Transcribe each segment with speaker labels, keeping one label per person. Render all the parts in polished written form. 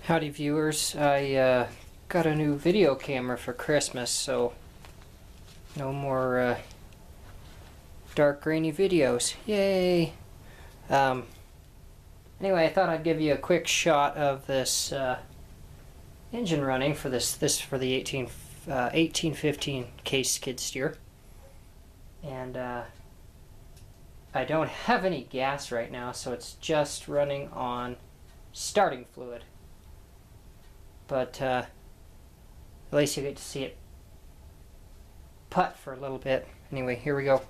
Speaker 1: Howdy viewers, I got a new video camera for Christmas, so no more dark grainy videos. Yay! Anyway, I thought I'd give you a quick shot of this engine running for this for the 1815 case skid steer. And I don't have any gas right now, so it's just running on starting fluid. But at least you get to see it putt for a little bit. Anyway, here we go.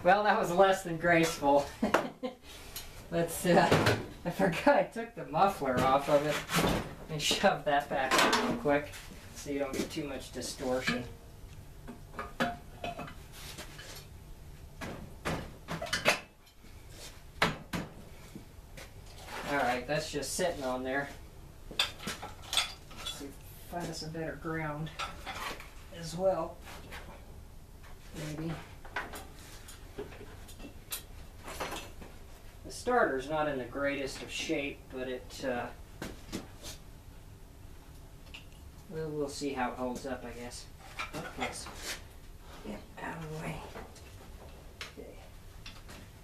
Speaker 1: Well, that was less than graceful. Let's, I forgot I took the muffler off of it. Let me shove that back in real quick so you don't get too much distortion. Alright, that's just sitting on there. Let's see if I find us a better ground as well. Maybe. The starter's not in the greatest of shape, but it we'll see how it holds up, I guess. Let's get out of the way. Okay.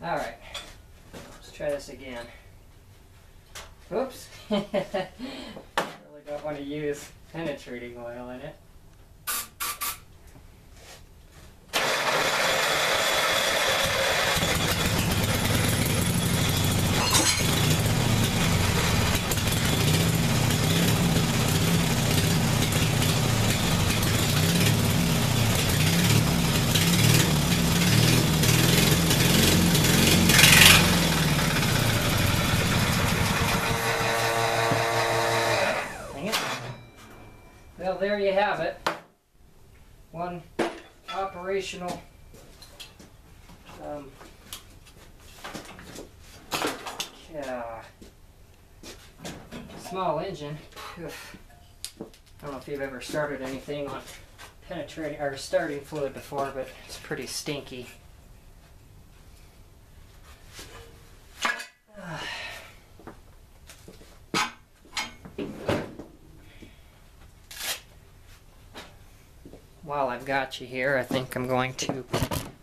Speaker 1: Alright. Let's try this again. Oops. Really don't want to use penetrating oil in it. Well, there you have it. One operational small engine. I don't know if you've ever started anything on penetrating or starting fluid before, but it's pretty stinky. While I've got you here, I think I'm going to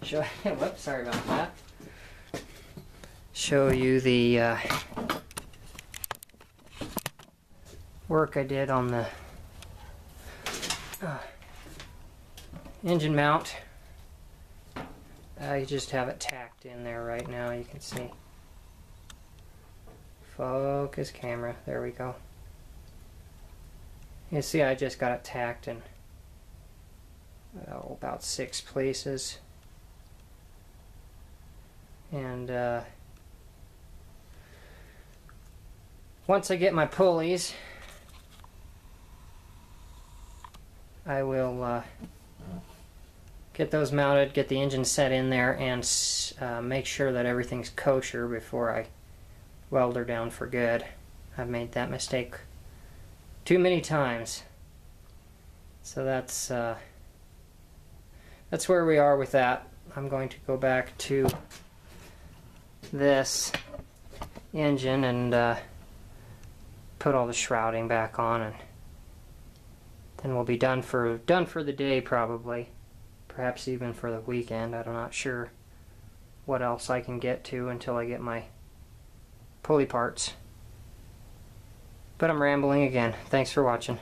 Speaker 1: show. Whoops, sorry about that. Show you the work I did on the engine mount. You just have it tacked in there right now. You can see. Focus camera. There we go. You see, I just got it tacked in about 6 places, and once I get my pulleys, I will get those mounted, get the engine set in there, and make sure that everything's kosher before I weld her down for good. I've made that mistake too many times, so that's where we are with that. I'm going to go back to this engine and put all the shrouding back on, and then we'll be done for the day, probably. Perhaps even for the weekend. I'm not sure what else I can get to until I get my pulley parts. But I'm rambling again. Thanks for watching.